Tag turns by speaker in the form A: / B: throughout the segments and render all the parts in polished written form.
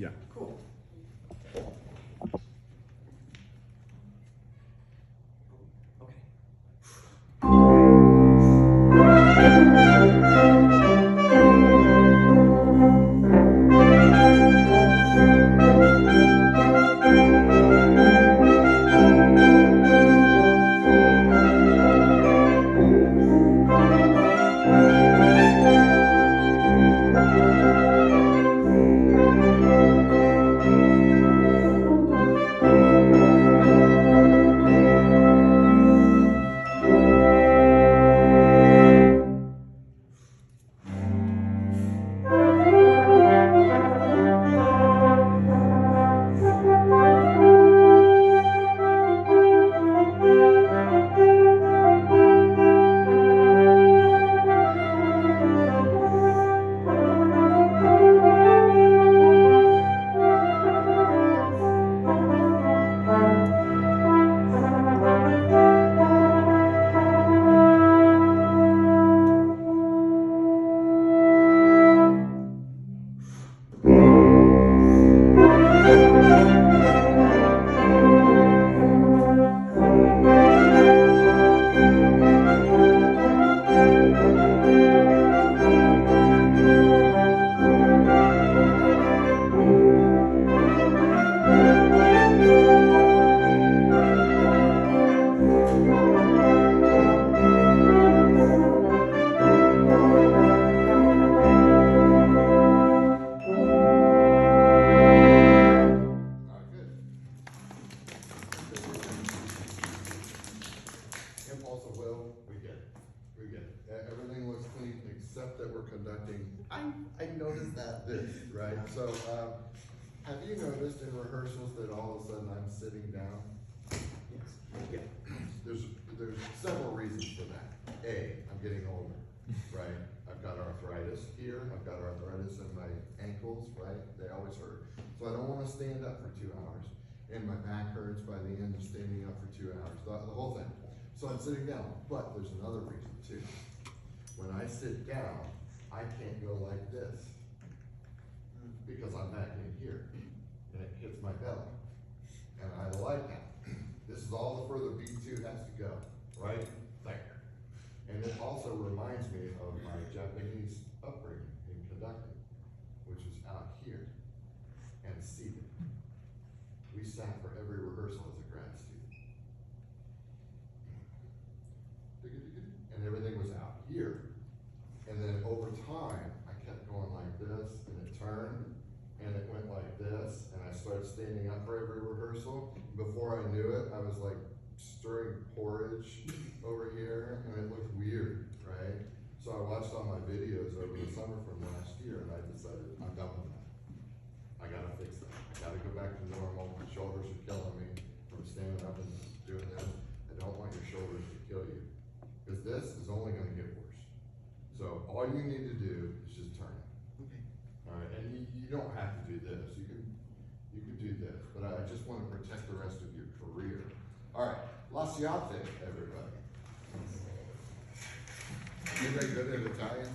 A: Yeah.
B: Cool. Okay.
C: Impulse of will, we get it. We get it. Everything looks clean except that we're conducting. I noticed this, right? So, have you noticed in rehearsals that all of a sudden I'm sitting down?
B: Yes. Yeah.
C: There's several reasons for that. A, I'm getting older, right? I've got arthritis here. I've got arthritis in my ankles, right? They always hurt. So I don't want to stand up for 2 hours. And my back hurts by the end of standing up for 2 hours. The whole thing. So I'm sitting down, but there's another reason too. When I sit down, I can't go like this because I'm back in here and it hits my belly. And I like that. This is all the further B2 has to go, right there. And it also reminds me of my Japanese upbringing in conducting, which was out here and seated. We sat for every rehearsal as a grad student. And everything was out here. And then over time, I kept going like this, and it turned, and it went like this, and I started standing up for every rehearsal. Before I knew it, I was like stirring porridge over here, and it looked weird, right? So I watched all my videos over the summer from last year, and I decided, I'm done with that. I gotta fix that. I gotta go back to normal. My shoulders are killing me from standing up and doing this. I don't want your shoulders to kill you. Because this is only going to get worse. So all you need to do is just turn it.
B: Okay.
C: All right, and you don't have to do this. You can do this, but I just want to protect the rest of your career. All right, lasciate, everybody. Anybody good at Italian?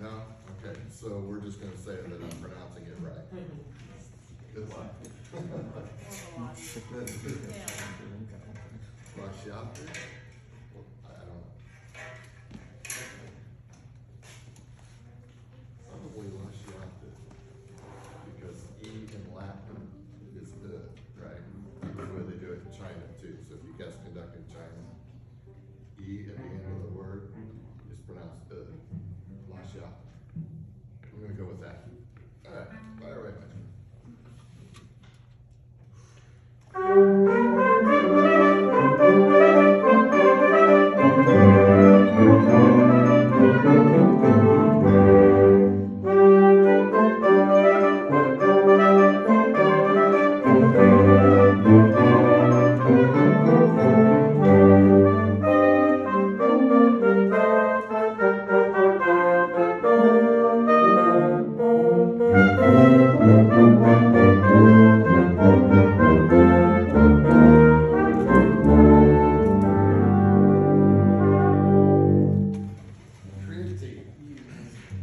C: No? Okay, so we're just going to say that I'm pronouncing it right. Good luck. Lasciate? I don't know. Probably lasciate, because E in Latin is right? The way they do it in China too. So if you guys conduct in China, E at the end of the word is pronounced lasciate. I'm gonna go with that. All right, fire away, Mike.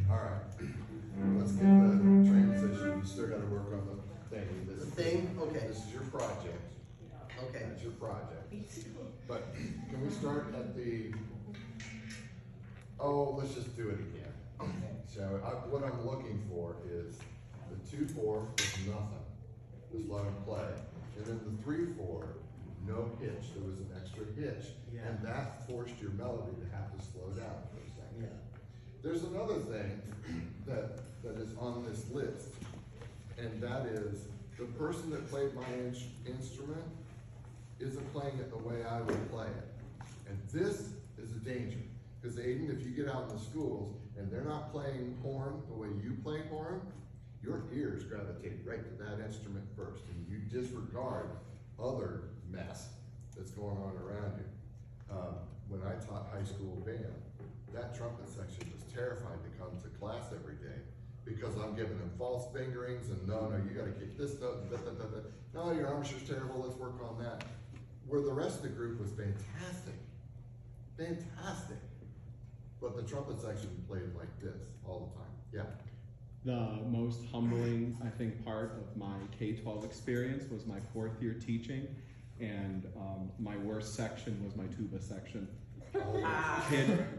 C: All right, let's get the transition
B: Okay.
C: This is your project.
B: Okay.
C: That's your project. But can we start at the, let's just do it again.
B: Okay.
C: So what I'm looking for is the 2/4 was nothing. Just let them play. And then the 3/4, no hitch. There was an extra hitch.
B: Yeah.
C: And that forced your melody to have to slow down for a second.
B: Yeah.
C: There's another thing that is on this list, and that is the person that played my instrument isn't playing it the way I would play it. And this is a danger, because Aiden, if you get out in the schools and they're not playing horn the way you play horn, your ears gravitate right to that instrument first, and you disregard other mess that's going on around you. When I taught high school band, that trumpet section was terrified to come to class every day, because I'm giving them false fingerings and no, you gotta kick this note, no, your armature's terrible, let's work on that. Where the rest of the group was fantastic, fantastic. But the trumpet section played like this all the time, yeah.
A: The most humbling, I think, part of my K-12 experience was my 4th year teaching, and my worst section was my tuba section.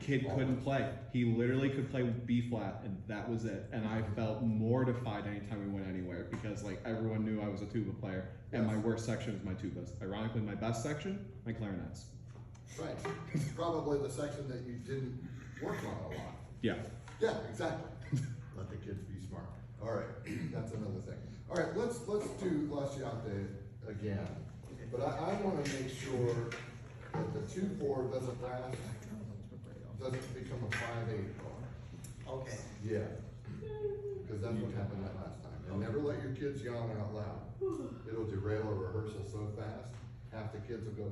A: Kid couldn't play. He literally could play B flat, and that was it. And I felt mortified anytime we went anywhere, because like everyone knew I was a tuba player, and my worst section was my tubas. Ironically, my best section, my clarinets.
C: Right, it's probably the section that you didn't work on a lot.
A: Yeah.
C: Yeah, exactly. Let the kids be smart. All right, that's another thing. All right, let's do Lasciate again. But I want to make sure that the 2/4 doesn't become a 5/8 bar.
B: Okay.
C: Yeah, because that's what happened that last time. And never let your kids yawn out loud. It'll derail a rehearsal so fast, half the kids will go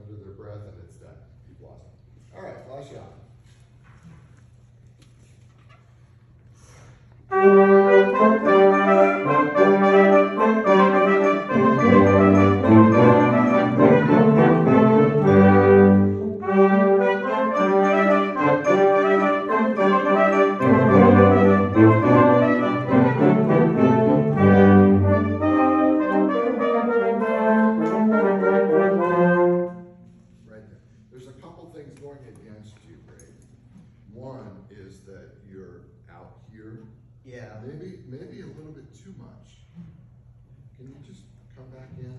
C: under their breath and it's done. You've lost it. All right, last shot. Maybe a little bit too much. Can you just come back in?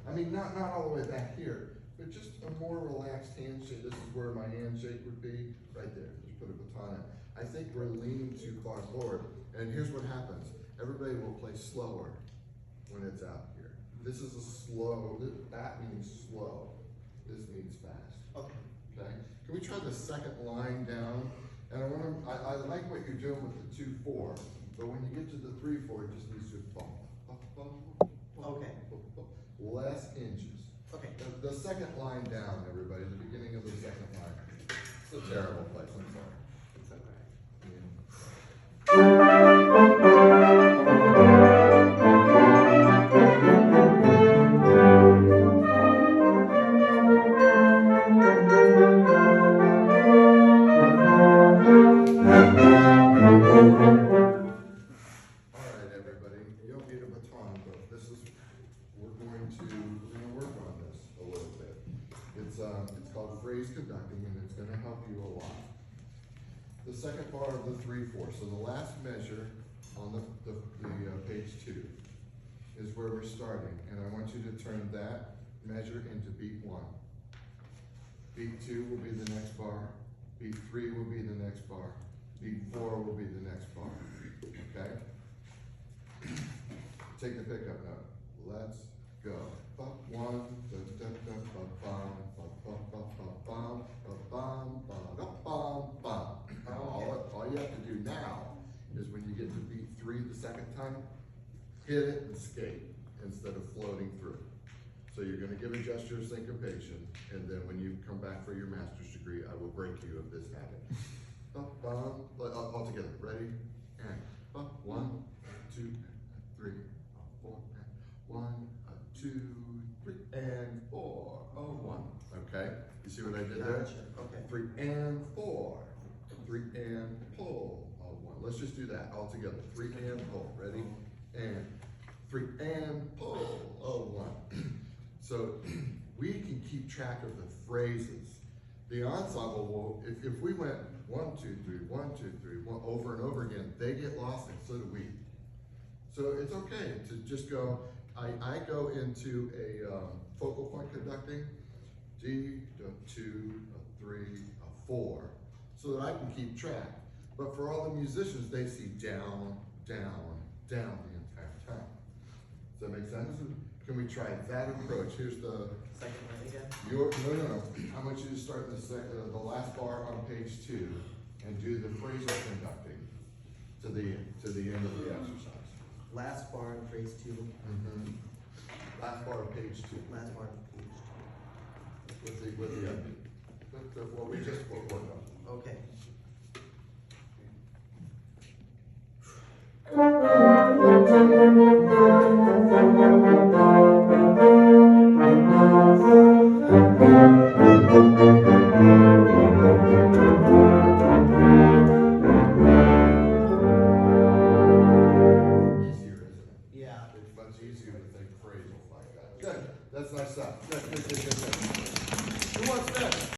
C: I mean, not all the way back here, but just a more relaxed handshake. This is where my handshake would be, right there. Just put a baton in. I think we're leaning too far forward. And here's what happens. Everybody will play slower when it's out here. This is a slow, that means slow. This means fast. Okay. Okay? Can we try the second line down? And I like what you're doing with the 2/4. But when you get to the 3/4, it just needs to bump.
B: Okay.
C: Less inches.
B: Okay.
C: The second line down, everybody, the beginning of the second line. It's a terrible place, I'm sorry.
B: It's okay.
C: Conducting, and it's going to help you a lot. The second bar of the 3/4, so the last measure on the page 2 is where we're starting, and I want you to turn that measure into beat 1. Beat 2 will be the next bar, beat 3 will be the next bar, beat 4 will be the next bar, okay? Take the pickup note. Let's go. 1, all you have to do now is when you get to beat 3 the second time, hit it and skate instead of floating through. So you're going to give a gesture of syncopation, and then when you come back for your master's degree, I will break you of this habit. All together. Ready? And 1, 2, 3, 4, 1, 2, 3, and 4. 1. Okay? You see what I did there?
B: Okay.
C: 3 and 4. 3 and pull. 1. Let's just do that all together. 3 and pull. Ready? And 3, and pull, oh, 1. So we can keep track of the phrases. The ensemble will, if we went 1, 2, 3, 1, 2, 3, 1 over and over again, they get lost and so do we. So it's okay to just go, I go into a focal point conducting, G, a 2, a 3, a 4, so that I can keep track. But for all the musicians, they see down, down, down the entire time. Does that make sense? Can we try that approach? Here's the,
B: Second line again?
C: no. I want you to start in the last bar on page 2 and do the phrasal conducting to the end of the exercise.
B: Last bar in phrase 2.
C: Last bar of page 2.
B: Last bar in page
C: With what we just worked on.
B: 2. Okay.
C: Easier, isn't it?
B: Yeah.
C: It's much easier to think phrasal like that. Good, that's nice stuff. Good. Who wants next?